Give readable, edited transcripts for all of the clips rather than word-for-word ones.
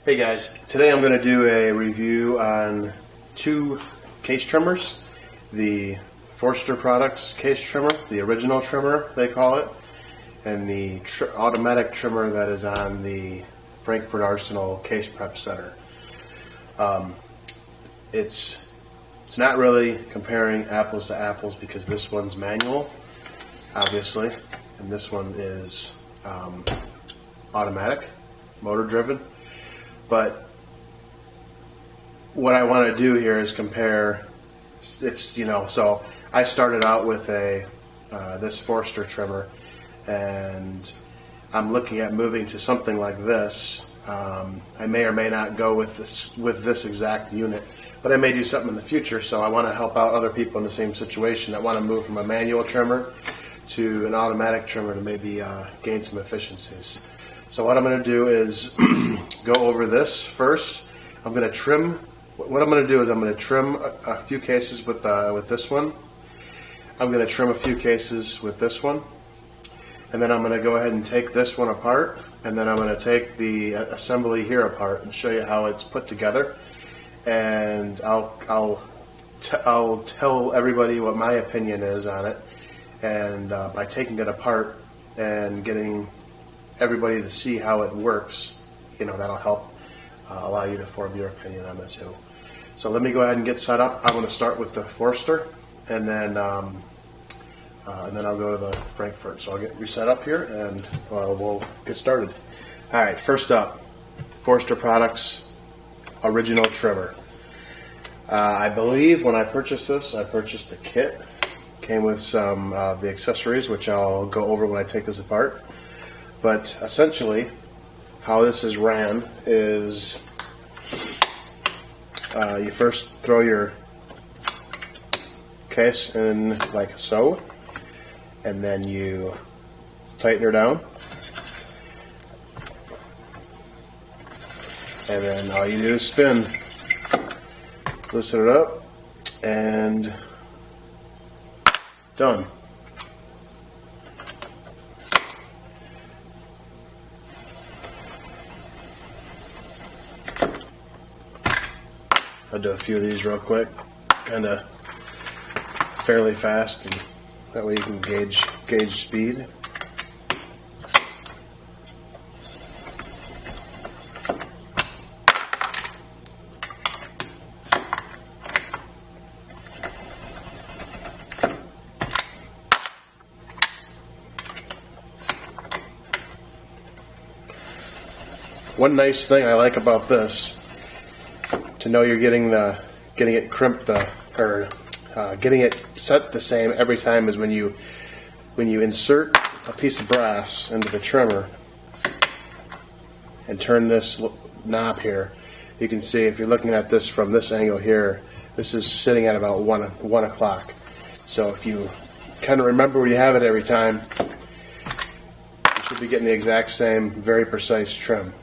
Hey guys, today I'm going to do a review on two case trimmers. The Forster Products Case Trimmer, the original trimmer they call it, and the automatic trimmer that is on the Frankford Arsenal Case Prep Center. It's not really comparing apples to apples because this one's manual, obviously, and this one is automatic, motor driven. But what I want to do here is compare, so I started out with this Forster trimmer, and I'm looking at moving to something like this. I may or may not go with this exact unit, but I may do something in the future, so I want to help out other people in the same situation that want to move from a manual trimmer to an automatic trimmer to maybe gain some efficiencies. So what I'm going to do is go over this first. I'm going to trim. What I'm going to do is I'm going to trim a few cases with this one. I'm going to trim a few cases with this one, and then I'm going to go ahead and take this one apart, and then I'm going to take the assembly here apart and show you how it's put together. And I'll tell everybody what my opinion is on it, and by taking it apart and getting everybody to see how it works, that'll help allow you to form your opinion on it too. So let me go ahead and get set up. I'm going to start with the Forster, and then I'll go to the Frankfurt. So I'll get reset up here, and we'll get started. All right, first up, Forster Products Original Trimmer. I believe when I purchased this, I purchased the kit. Came with some of the accessories, which I'll go over when I take this apart. But essentially, how this is ran is you first throw your case in like so, and then you tighten her down, and then all you do is spin, loosen it up, and done. I'll do a few of these real quick, kind of fairly fast, and that way you can gauge speed. One nice thing I like about this, to know you're getting it crimped, getting it set the same every time, is when you insert a piece of brass into the trimmer and turn this knob here. You can see, if you're looking at this from this angle here, this is sitting at about 1 o'clock. So if you kind of remember where you have it every time, you should be getting the exact same, very precise trim.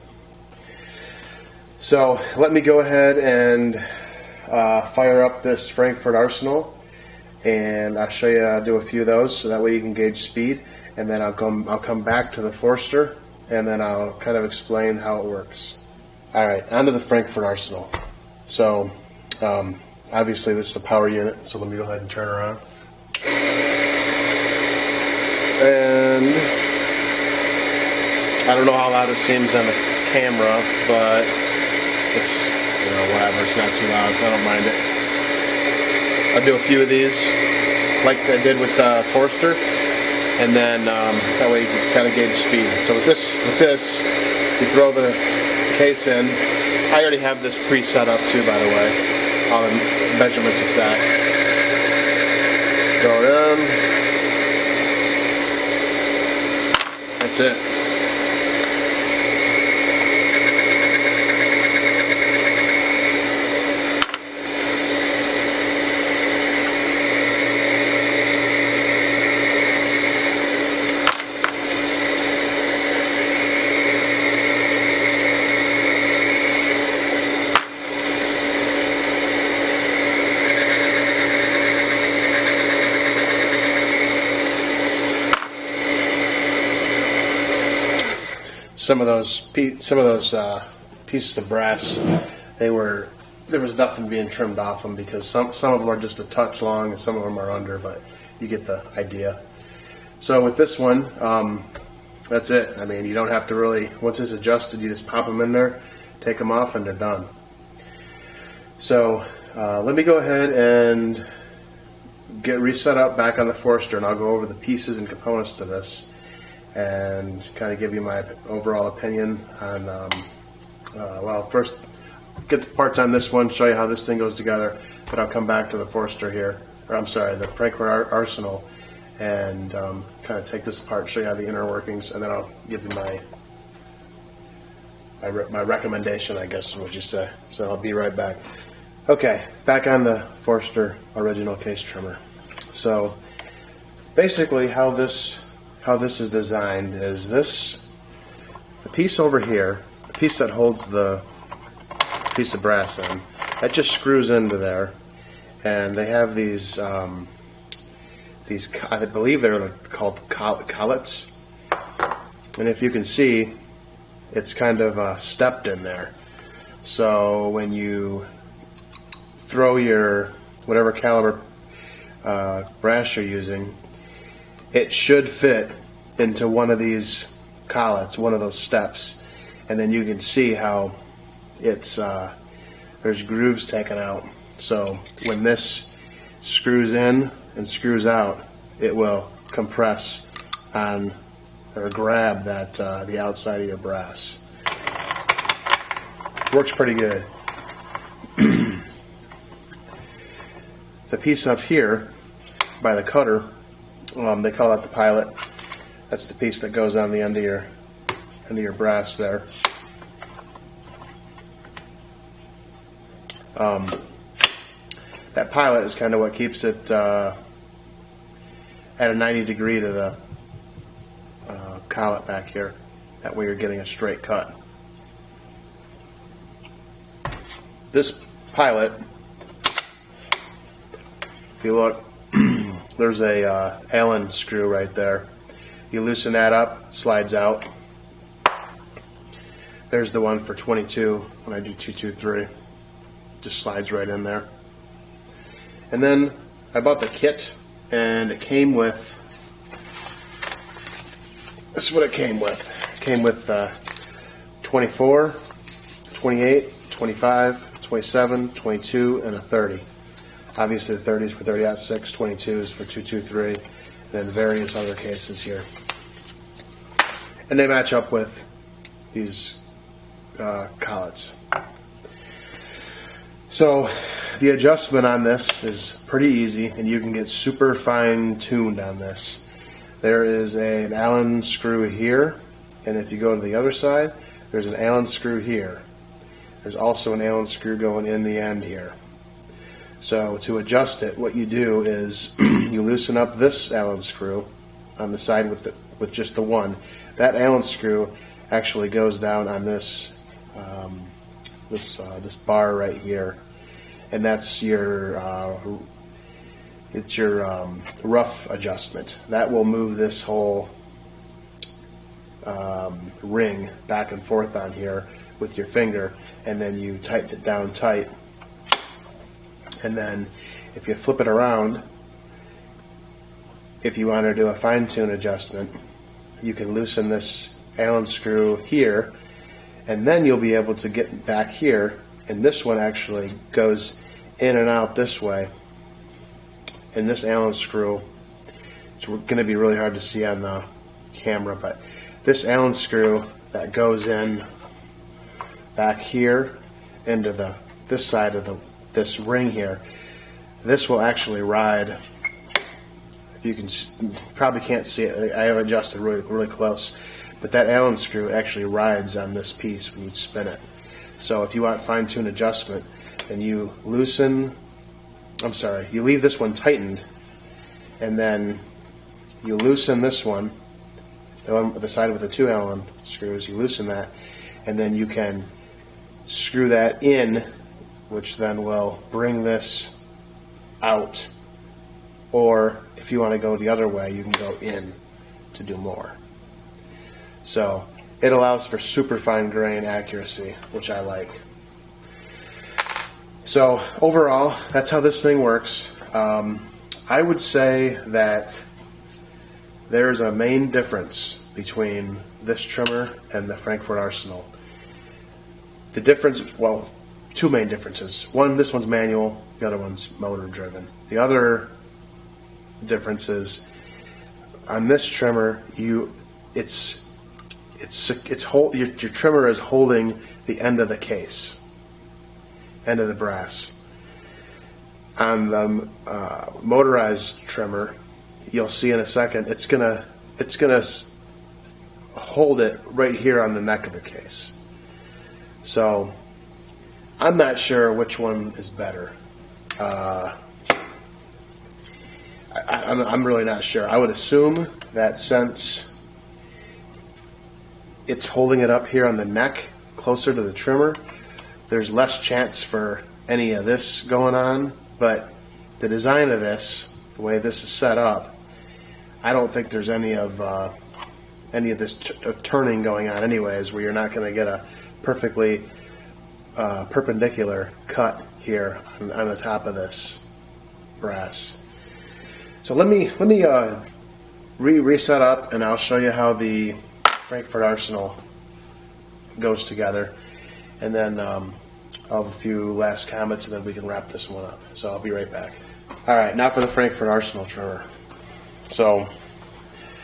So let me go ahead and fire up this Frankford Arsenal, and I'll show you how to do a few of those, so that way you can gauge speed. And then I'll come back to the Forster, and then I'll kind of explain how it works. All right, onto the Frankford Arsenal. So obviously this is a power unit, so let me go ahead and turn her on. And I don't know how loud it seems on the camera, but it's, whatever, it's not too loud, I don't mind it. I'll do a few of these like I did with Forster, and then that way you can kind of gauge speed. So with this, you throw the case in. I already have this pre-set up too, by the way, all the measurements exact. Throw it in. That's it. some of those pieces of brass, there was nothing being trimmed off them because some of them are just a touch long and some of them are under, but you get the idea. So with this one, that's it. I mean, you don't have to really, once it's adjusted, you just pop them in there, take them off, and they're done. So let me go ahead and get reset up back on the Forster, and I'll go over the pieces and components to this and kind of give you my overall opinion on, well, first get the parts on this one, show you how this thing goes together, but I'll come back to the Forster here, or I'm sorry, the Frankford Arsenal, and kind of take this apart, show you how the inner workings, and then I'll give you my recommendation, I guess is what you say. So I'll be right back. Okay, back on the Forster Original Case Trimmer. So basically how this is designed is the piece over here, the piece that holds the piece of brass in, that just screws into there, and they have these I believe they're called collets, and if you can see, it's kind of stepped in there. So when you throw your whatever caliber brass you're using, it should fit into one of these collets, one of those steps, and then you can see how it's there's grooves taken out. So when this screws in and screws out, it will compress on or grab that the outside of your brass. Works pretty good. The piece up here by the cutter, they call that the pilot. That's the piece that goes on the end of your brass there. That pilot is kind of what keeps it at a 90 degree to the collet back here. That way you're getting a straight cut. This pilot, if you look, there's a Allen screw right there. You loosen that up, it slides out. There's the one for 22 when I do 223. Just slides right in there. And then I bought the kit, and it came with, this is what it came with. It came with 24, 28, 25, 27, 22, and a 30. Obviously the 30 is for 30-06, 22 is for 223, and then various other cases here. And they match up with these collets. So the adjustment on this is pretty easy, and you can get super fine tuned on this. There is an Allen screw here, and if you go to the other side, there's an Allen screw here. There's also an Allen screw going in the end here. So to adjust it, what you do is you loosen up this Allen screw on the side with just the one. That Allen screw actually goes down on this this bar right here, and that's your rough adjustment. That will move this whole ring back and forth on here with your finger, and then you tighten it down tight. And then if you flip it around, if you want to do a fine-tune adjustment, you can loosen this Allen screw here, and then you'll be able to get back here, and this one actually goes in and out this way. And this Allen screw, it's going to be really hard to see on the camera, but this Allen screw that goes in back here into this side of this ring here, this will actually ride. If you can, probably can't see it. I have adjusted really close, but that Allen screw actually rides on this piece when you spin it. So if you want fine-tune adjustment, then you loosen. You leave this one tightened, and then you loosen this one, the side with the two Allen screws. You loosen that, and then you can screw that in, which then will bring this out. Or if you want to go the other way, you can go in to do more. So it allows for super fine grain accuracy, which I like. So overall, that's how this thing works. I would say that there's a main difference between this trimmer and the Frankford Arsenal. The difference, well, two main differences. One, this one's manual, the other one's motor driven. The other difference is on this trimmer, your trimmer is holding the end of the case, end of the brass. On the motorized trimmer, you'll see in a second, it's gonna hold it right here on the neck of the case. So I'm not sure which one is better. I'm really not sure. I would assume that since it's holding it up here on the neck, closer to the trimmer, there's less chance for any of this going on. But the design of this, the way this is set up, I don't think there's any of this turning going on anyways, where you're not going to get a perfectly perpendicular cut here on the top of this brass. So let me reset up, and I'll show you how the Frankford Arsenal goes together, and then I'll have a few last comments, and then we can wrap this one up. So I'll be right back. All right, now for the Frankford Arsenal trimmer. So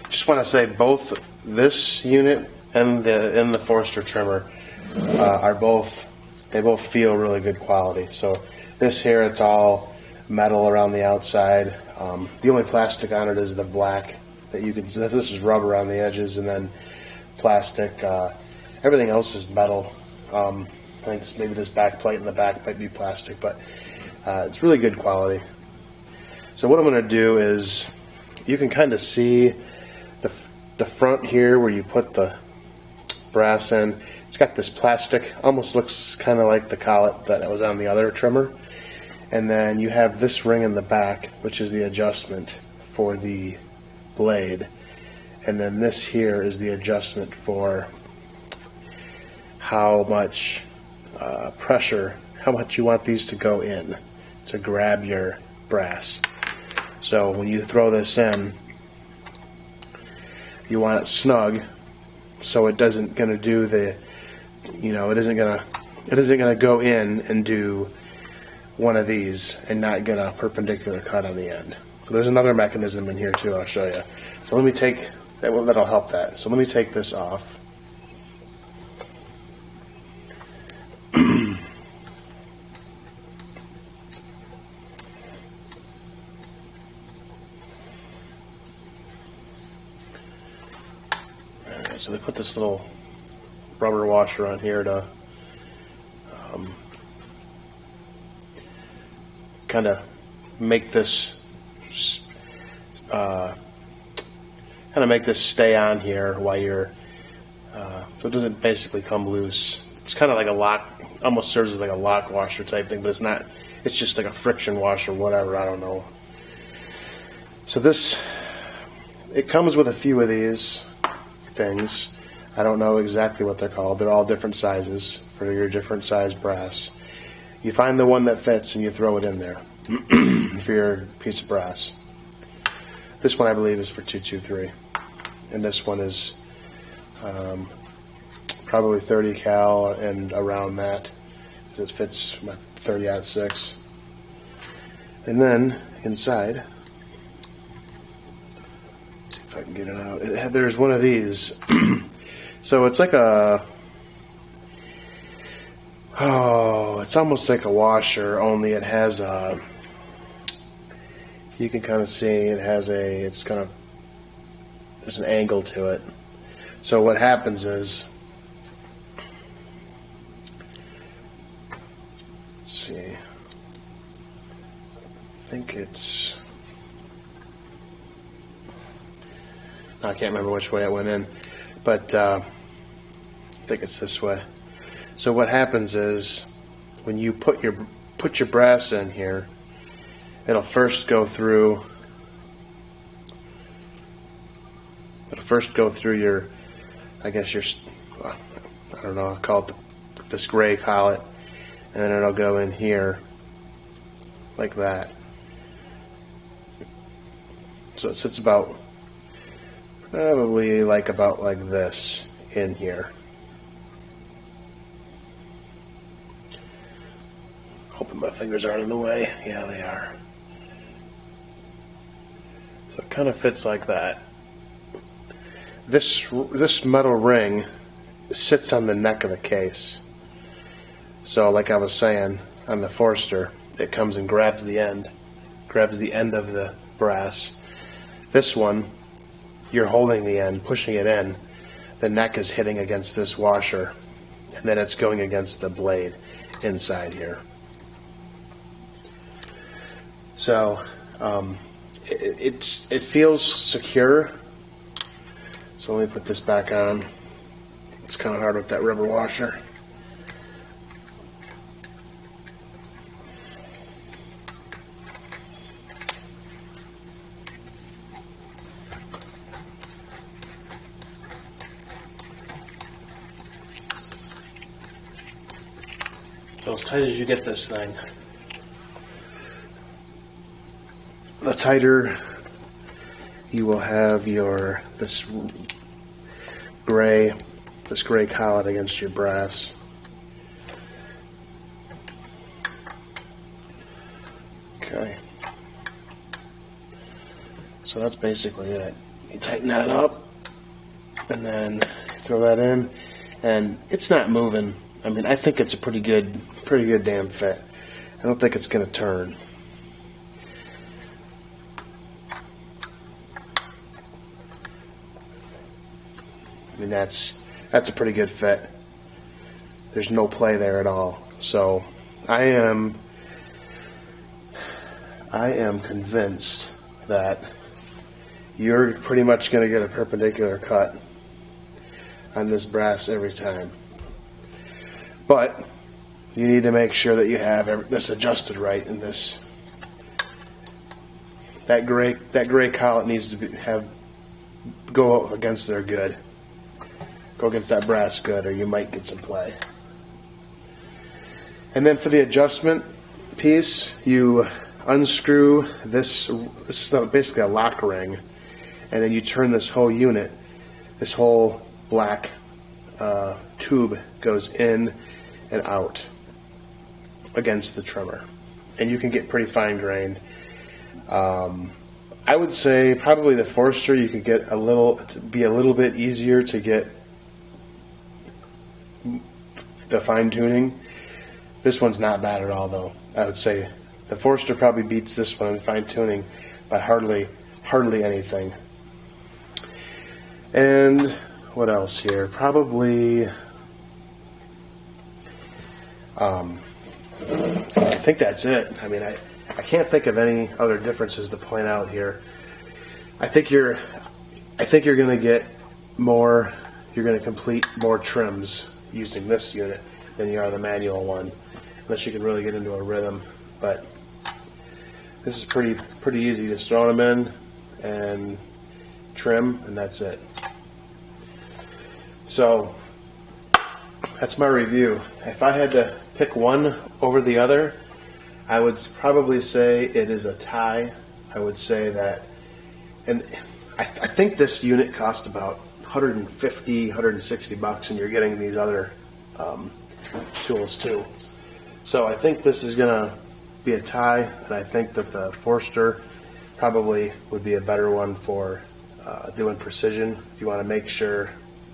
just want to say both this unit and the Forster trimmer they both feel really good quality. So this here, it's all metal around the outside. The only plastic on it is the black that you can. This is rubber on the edges, and then plastic. Everything else is metal. I think maybe this back plate in the back might be plastic, but it's really good quality. So what I'm going to do is, you can kind of see the front here where you put the brass in. It's got this plastic, almost looks kind of like the collet that was on the other trimmer. And then you have this ring in the back, which is the adjustment for the blade. And then this here is the adjustment for how much pressure, how much you want these to go in to grab your brass. So when you throw this in, you want it snug, so it doesn't gonna do the, it isn't gonna go in and do one of these and not get a perpendicular cut on the end. So there's another mechanism in here too, I'll show you. So let me take, that'll help that. So let me take this off. Alright, so they put this little rubber washer on here to kind of make this stay on here while you're so it doesn't basically come loose. It's kind of like a lock, almost serves as like a lock washer type thing, but it's not. It's just like a friction washer, whatever, I don't know. So it comes with a few of these things. I don't know exactly what they're called. They're all different sizes for your different size brass. You find the one that fits and you throw it in there for your piece of brass. This one I believe is for 223, and this one is probably 30 cal and around that, because it fits my 30-06. And then inside, see if I can get it out. There's one of these. So it's like it's almost like a washer, only it has a, you can kind of see it has there's an angle to it. So what happens is, let's see, I think it's, I can't remember which way it went in, but I think it's this way. So what happens is, when you put your brass in here, it'll first go through your, I guess I don't know, I'll call it this gray collet, and then it'll go in here like that. So it sits about probably about like this in here. Hoping my fingers aren't in the way. Yeah, they are. So it kind of fits like that. This metal ring sits on the neck of the case. So like I was saying, on the Forster, it comes and grabs the end of the brass. This one, you're holding the end, pushing it in. The neck is hitting against this washer, and then it's going against the blade inside here. So it feels secure. So let me put this back on. It's kind of hard with that rubber washer. So as tight as you get this thing, the tighter you will have this gray collet against your brass. Okay. So that's basically it. You tighten that up, and then throw that in, and it's not moving. I mean, I think it's a pretty good damn fit. I don't think it's going to turn. I mean, that's a pretty good fit. There's no play there at all. So I am convinced that you're pretty much going to get a perpendicular cut on this brass every time. But you need to make sure that you have this adjusted right, and that gray collet needs to go against there good. Go against that brass good, or you might get some play. And then for the adjustment piece, you unscrew this. This is basically a lock ring, and then you turn this whole unit. This whole black tube goes in and out against the trimmer, and you can get pretty fine grained. I would say probably the Forster you could get be a little bit easier to get the fine tuning. This one's not bad at all, though. I would say the Forster probably beats this one in fine tuning by hardly anything. And what else here? Probably I think that's it. I mean, I can't think of any other differences to point out here. I think you're going to get more. You're going to complete more trims using this unit than you are the manual one, unless you can really get into a rhythm. But this is pretty easy. Just throw them in and trim, and that's it. So that's my review. If I had to pick one over the other, I would probably say it is a tie. I would say that, and I think this unit cost about $150, $160, and you're getting these other tools too. So I think this is going to be a tie, and I think that the Forster probably would be a better one for doing precision. If you want to make sure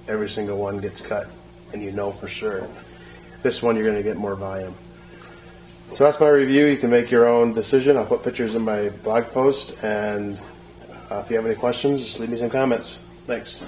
every single one gets cut, and you know for sure. This one you're going to get more volume. So that's my review. You can make your own decision. I'll put pictures in my blog post, and if you have any questions, just leave me some comments. Thanks.